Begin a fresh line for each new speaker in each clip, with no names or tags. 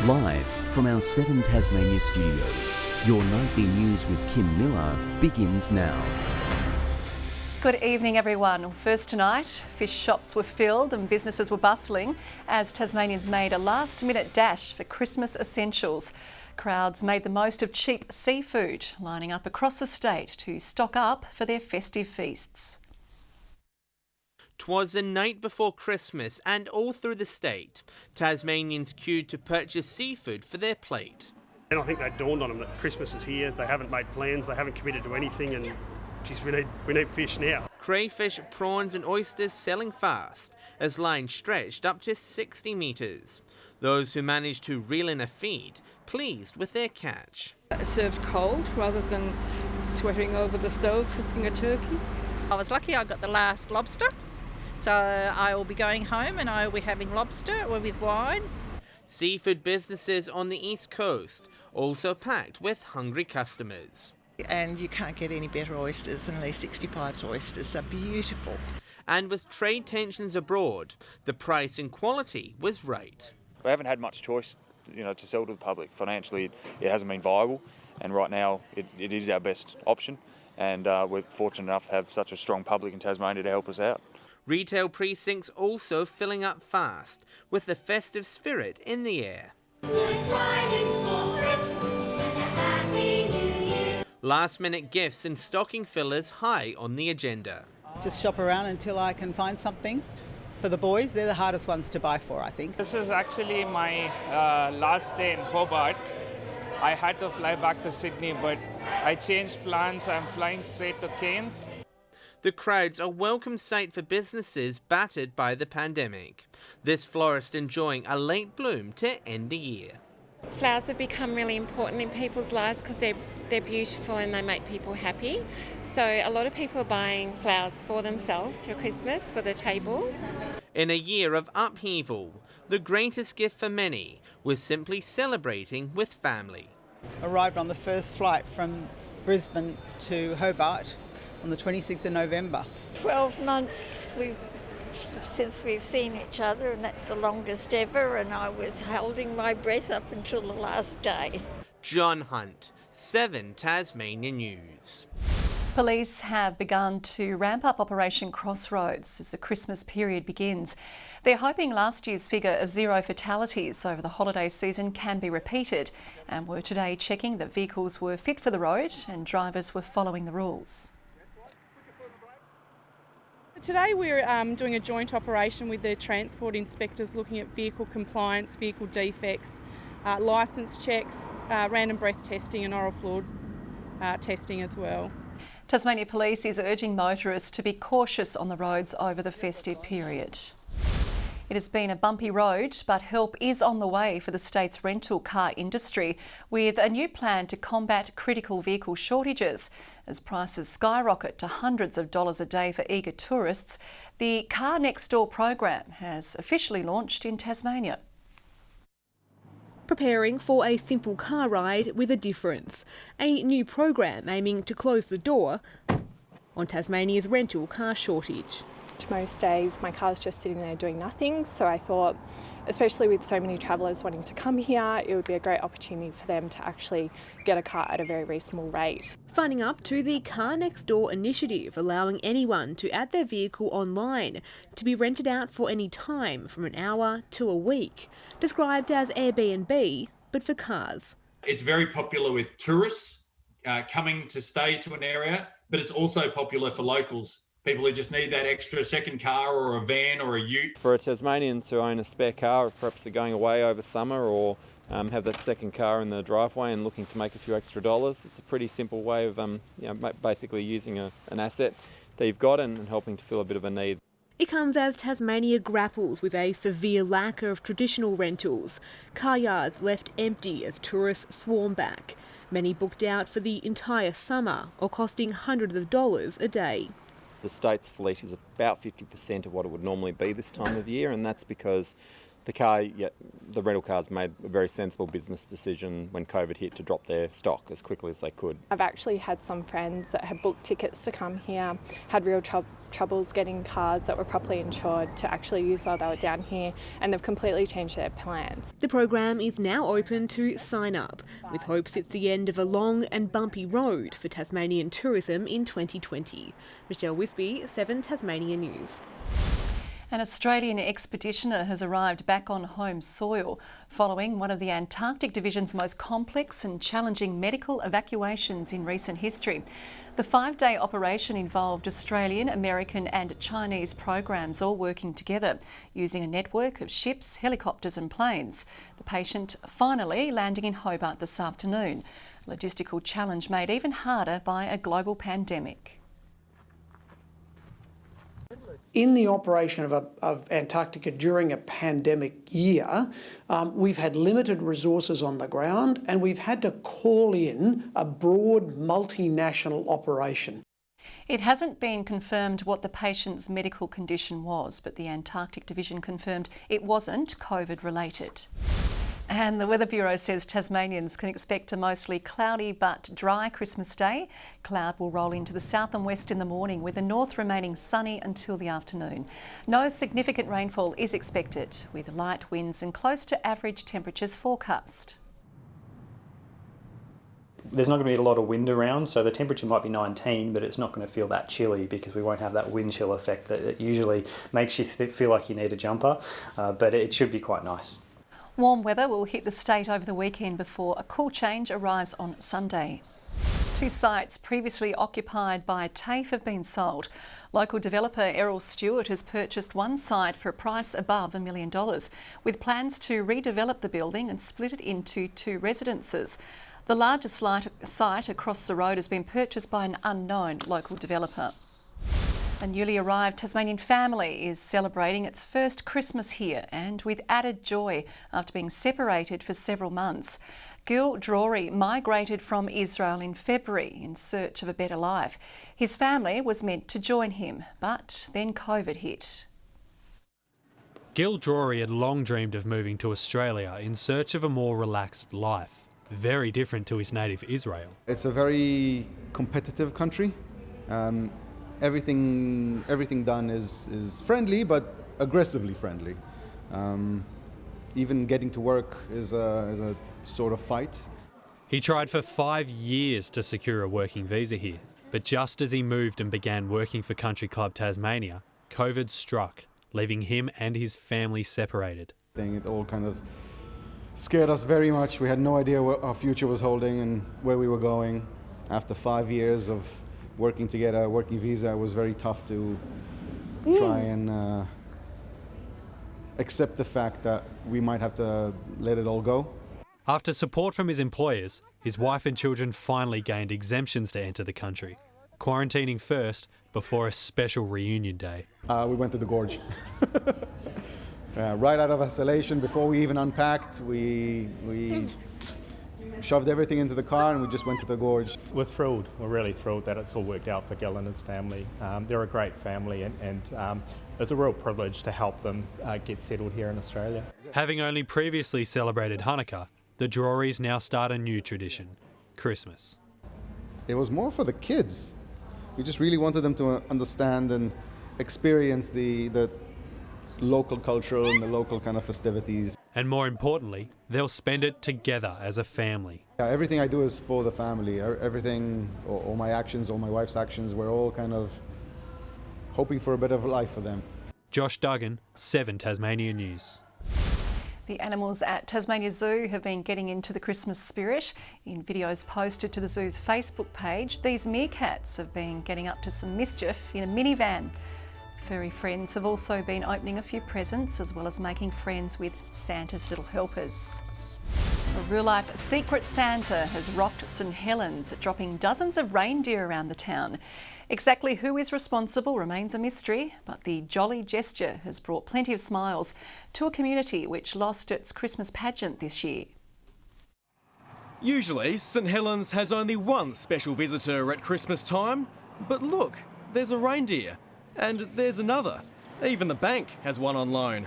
Live from our 7 Tasmania studios, your nightly news with Kim Miller begins now.
Good evening, everyone. First tonight, fish shops were filled and businesses were bustling as Tasmanians made a last-minute dash for Christmas essentials. Crowds made the most of cheap seafood, lining up across the state to stock up for their festive feasts.
'Twas the night before Christmas, and all through the state, Tasmanians queued to purchase seafood for their plate.
And I think they dawned on them that Christmas is here. They haven't made plans, they haven't committed to anything, and geez, we need fish now.
Crayfish, prawns and oysters selling fast, as lines stretched up to 60 metres. Those who managed to reel in a feed, pleased with their catch.
Served cold rather than sweating over the stove cooking a turkey.
I was lucky I got the last lobster, so I will be going home and I will be having lobster with wine.
Seafood businesses on the East Coast also packed with hungry customers.
And you can't get any better oysters than these 65 oysters. They're beautiful.
And with trade tensions abroad, the price and quality was right.
We haven't had much choice, to sell to the public. Financially, it hasn't been viable, and right now it is our best option. And we're fortunate enough to have such a strong public in Tasmania to help us out.
Retail precincts also filling up fast, with the festive spirit in the air. Last-minute gifts and stocking fillers high on the agenda.
Just shop around until I can find something for the boys. They're the hardest ones to buy for, I think.
This is actually my last day in Hobart. I had to fly back to Sydney, but I changed plans. I'm flying straight to Cairns.
The crowds are a welcome sight for businesses battered by the pandemic. This florist enjoying a late bloom to end the year.
Flowers have become really important in people's lives because they're beautiful and they make people happy. So a lot of people are buying flowers for themselves for Christmas, for the table.
In a year of upheaval, the greatest gift for many was simply celebrating with family.
Arrived on the first flight from Brisbane to Hobart on the 26th of November.
12 months since we've seen each other, and that's the longest ever, and I was holding my breath up until the last day.
John Hunt, 7 Tasmania News.
Police have begun to ramp up Operation Crossroads as the Christmas period begins. They're hoping last year's figure of 0 fatalities over the holiday season can be repeated, and were today checking that vehicles were fit for the road and drivers were following the rules.
Today we're doing a joint operation with the transport inspectors looking at vehicle compliance, vehicle defects, licence checks, random breath testing and oral fluid testing as well.
Tasmania Police is urging motorists to be cautious on the roads over the festive period. It has been a bumpy road, but help is on the way for the state's rental car industry with a new plan to combat critical vehicle shortages. As prices skyrocket to hundreds of dollars a day for eager tourists, the Car Next Door program has officially launched in Tasmania.
Preparing for a simple car ride with a difference. A new program aiming to close the door on Tasmania's rental car shortage.
Most days my car's just sitting there doing nothing, so I thought, especially with so many travellers wanting to come here, it would be a great opportunity for them to actually get a car at a very reasonable rate.
Signing up to the Car Next Door initiative, allowing anyone to add their vehicle online to be rented out for any time from an hour to a week. Described as Airbnb, but for cars.
It's very popular with tourists coming to stay to an area, but it's also popular for locals. People who just need that extra second car or a van or a ute.
For Tasmanians who own a spare car, or perhaps are going away over summer or have that second car in the driveway and looking to make a few extra dollars, it's a pretty simple way of basically using an asset that you've got and helping to fill a bit of a need.
It comes as Tasmania grapples with a severe lack of traditional rentals. Car yards left empty as tourists swarm back. Many booked out for the entire summer or costing hundreds of dollars a day.
The state's fleet is about 50% of what it would normally be this time of year, and that's because the rental cars made a very sensible business decision when COVID hit to drop their stock as quickly as they could.
I've actually had some friends that had booked tickets to come here, had real troubles getting cars that were properly insured to actually use while they were down here, and they've completely changed their plans.
The program is now open to sign up, with hopes it's the end of a long and bumpy road for Tasmanian tourism in 2020. Michelle Wisby, 7 Tasmania News.
An Australian expeditioner has arrived back on home soil following one of the Antarctic Division's most complex and challenging medical evacuations in recent history. The 5-day operation involved Australian, American and Chinese programs all working together, using a network of ships, helicopters and planes. The patient finally landing in Hobart this afternoon. A logistical challenge made even harder by a global pandemic.
In the operation of Antarctica during a pandemic year, we've had limited resources on the ground and we've had to call in a broad multinational operation.
It hasn't been confirmed what the patient's medical condition was, but the Antarctic Division confirmed it wasn't COVID related. And the Weather Bureau says Tasmanians can expect a mostly cloudy but dry Christmas Day. Cloud will roll into the south and west in the morning, with the north remaining sunny until the afternoon. No significant rainfall is expected, with light winds and close to average temperatures forecast.
There's not going to be a lot of wind around, so the temperature might be 19, but it's not going to feel that chilly because we won't have that wind chill effect that usually makes you feel like you need a jumper, but it should be quite nice.
Warm weather will hit the state over the weekend before a cool change arrives on Sunday. 2 sites previously occupied by TAFE have been sold. Local developer Errol Stewart has purchased one site for a price above $1 million, with plans to redevelop the building and split it into 2 residences. The largest site across the road has been purchased by an unknown local developer. A newly arrived Tasmanian family is celebrating its first Christmas here, and with added joy after being separated for several months. Gil Drury migrated from Israel in February in search of a better life. His family was meant to join him, but then COVID hit.
Gil Drury had long dreamed of moving to Australia in search of a more relaxed life, very different to his native Israel.
It's a very competitive country. Everything done is friendly, but aggressively friendly. Even getting to work is a sort of fight.
He tried for 5 years to secure a working visa here, but just as he moved and began working for Country Club Tasmania, COVID struck, leaving him and his family separated.
It all kind of scared us very much. We had no idea what our future was holding and where we were going. After 5 years of working to get a working visa, it was very tough to try and accept the fact that we might have to let it all go.
After support from his employers, his wife and children finally gained exemptions to enter the country, quarantining first before a special reunion day.
We went to the gorge. Right out of isolation, before we even unpacked, we shoved everything into the car and we just went to the gorge.
We're thrilled. We're really thrilled that it's all worked out for Gil and his family. They're a great family and it's a real privilege to help them get settled here in Australia.
Having only previously celebrated Hanukkah, the Drurys now start a new tradition, Christmas.
It was more for the kids. We just really wanted them to understand and experience the local culture and the local kind of festivities.
And more importantly, they'll spend it together as a family.
Yeah, everything I do is for the family. Everything, all my actions, all my wife's actions, we're all kind of hoping for a better life for them.
Josh Duggan, 7 Tasmania News.
The animals at Tasmania Zoo have been getting into the Christmas spirit. In videos posted to the zoo's Facebook page, these meerkats have been getting up to some mischief in a minivan. Furry friends have also been opening a few presents, as well as making friends with Santa's little helpers. A real-life Secret Santa has rocked St Helens, dropping dozens of reindeer around the town. Exactly who is responsible remains a mystery, but the jolly gesture has brought plenty of smiles to a community which lost its Christmas pageant this year.
Usually, St Helens has only one special visitor at Christmas time, but look, there's a reindeer. And there's another. Even the bank has one on loan.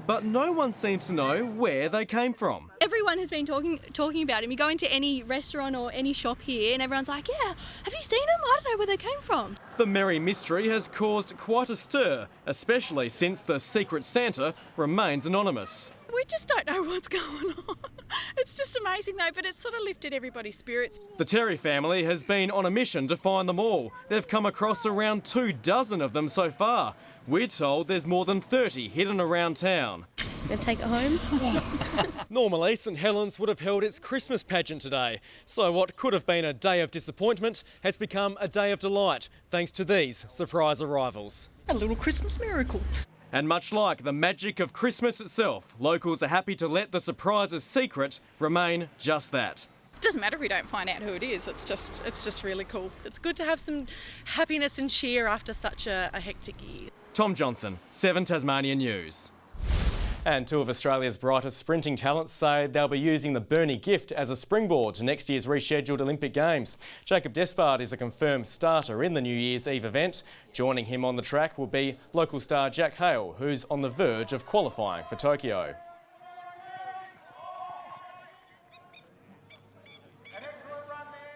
but no one seems to know where they came from.
Everyone has been talking about him. You go into any restaurant or any shop here and everyone's like, yeah, have you seen him? I don't know where they came from.
The merry mystery has caused quite a stir, especially since the Secret Santa remains anonymous.
We just don't know what's going on. It's just amazing though, but it's sort of lifted everybody's spirits.
The Terry family has been on a mission to find them all. They've come across around 24 of them so far. We're told there's more than 30 hidden around town.
Gonna take it home?
Normally, St Helens would have held its Christmas pageant today, so what could have been a day of disappointment has become a day of delight, thanks to these surprise arrivals.
A little Christmas miracle.
And much like the magic of Christmas itself, locals are happy to let the surprise's secret remain just that.
It doesn't matter if we don't find out who it is, it's just really cool. It's good to have some happiness and cheer after such a hectic year.
Tom Johnson, 7 Tasmania News. And two of Australia's brightest sprinting talents say they'll be using the Burnie gift as a springboard to next year's rescheduled Olympic Games. Jacob Despard is a confirmed starter in the New Year's Eve event. Joining him on the track will be local star Jack Hale, who's on the verge of qualifying for Tokyo.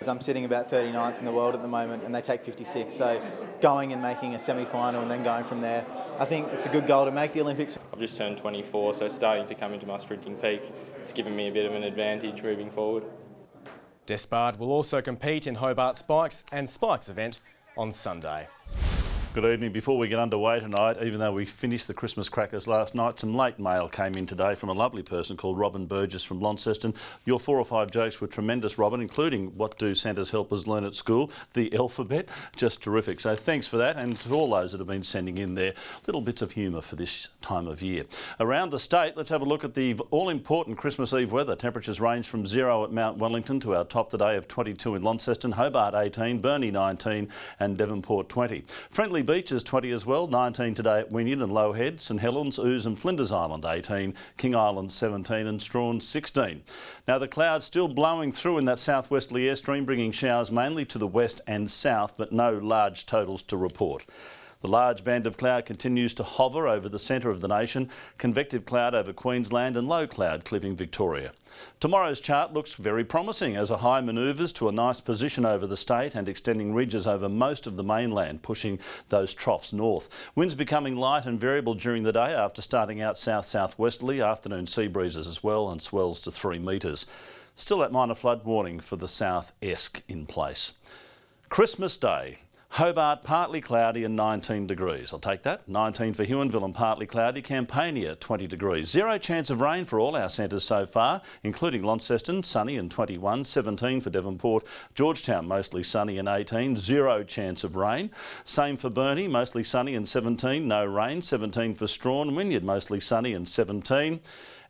I'm sitting about 39th in the world at the moment and they take 56, so going and making a semi-final and then going from there, I think it's a good goal to make the Olympics.
I've just turned 24, so starting to come into my sprinting peak. It's given me a bit of an advantage moving forward.
Despard will also compete in Hobart Spikes and Spikes event on Sunday.
Good evening. Before we get underway tonight, even though we finished the Christmas crackers last night, some late mail came in today from a lovely person called Robin Burgess from Launceston. Your 4 or 5 jokes were tremendous, Robin, including what do Santa's helpers learn at school? The alphabet. Just terrific. So thanks for that, and to all those that have been sending in their little bits of humour for this time of year. Around the state, let's have a look at the all-important Christmas Eve weather. Temperatures range from 0 at Mount Wellington to our top today of 22 in Launceston, Hobart 18, Burnie 19 and Devonport 20. Friendly Beaches 20 as well, 19 today at Wynyard and Low Head, St Helens, Ouse and Flinders Island 18, King Island 17 and Strawn 16. Now the clouds still blowing through in that southwesterly airstream, bringing showers mainly to the west and south, but no large totals to report. The large band of cloud continues to hover over the centre of the nation, convective cloud over Queensland and low cloud clipping Victoria. Tomorrow's chart looks very promising as a high manoeuvres to a nice position over the state and extending ridges over most of the mainland, pushing those troughs north. Winds becoming light and variable during the day after starting out south-southwesterly, afternoon sea breezes as well and swells to 3 metres. Still that minor flood warning for the south-esque in place. Christmas Day. Hobart, partly cloudy and 19 degrees. I'll take that. 19 for Huonville and partly cloudy. Campania, 20 degrees. 0 chance of rain for all our centres so far, including Launceston, sunny and 21. 17 for Devonport. Georgetown, mostly sunny and 18. 0 chance of rain. Same for Burnie, mostly sunny and 17. No rain. 17 for Strawn. Wynyard, mostly sunny and 17.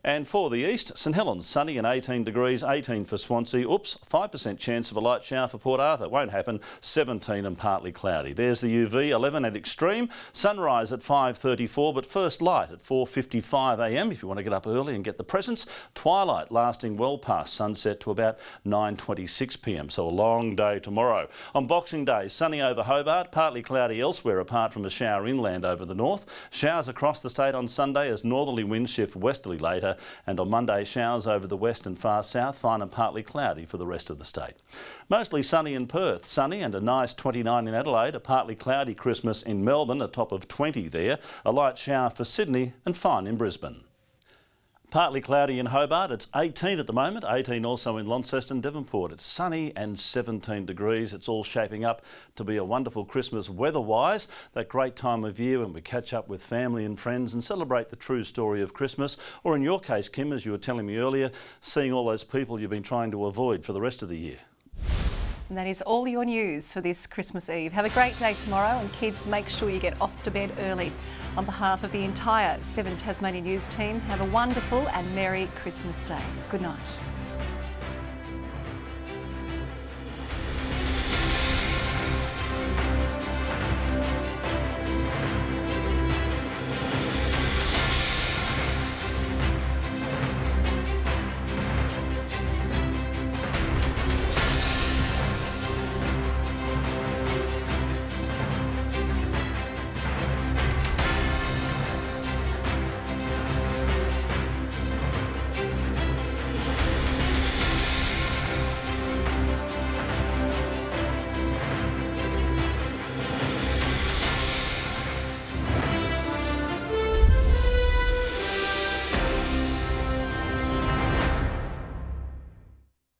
And for the east, St Helens, sunny and 18 degrees, 18 for Swansea. 5% chance of a light shower for Port Arthur. Won't happen, 17 and partly cloudy. There's the UV, 11 at extreme. Sunrise at 5:34, but first light at 4:55 a.m. if you want to get up early and get the presents. Twilight lasting well past sunset to about 9:26 p.m, so a long day tomorrow. On Boxing Day, sunny over Hobart, partly cloudy elsewhere apart from a shower inland over the north. Showers across the state on Sunday as northerly winds shift westerly later. And on Monday, showers over the west and far south, fine and partly cloudy for the rest of the state. Mostly sunny in Perth, sunny and a nice 29 in Adelaide, a partly cloudy Christmas in Melbourne, a top of 20 there, a light shower for Sydney and fine in Brisbane. Partly cloudy in Hobart, it's 18 at the moment, 18 also in Launceston, Devonport. It's sunny and 17 degrees. It's all shaping up to be a wonderful Christmas weather-wise, that great time of year when we catch up with family and friends and celebrate the true story of Christmas, or in your case, Kim, as you were telling me earlier, seeing all those people you've been trying to avoid for the rest of the year.
And that is all your news for this Christmas Eve. Have a great day tomorrow, and kids, make sure you get off to bed early. On behalf of the entire 7 Tasmania News team, have a wonderful and Merry Christmas Day. Good night.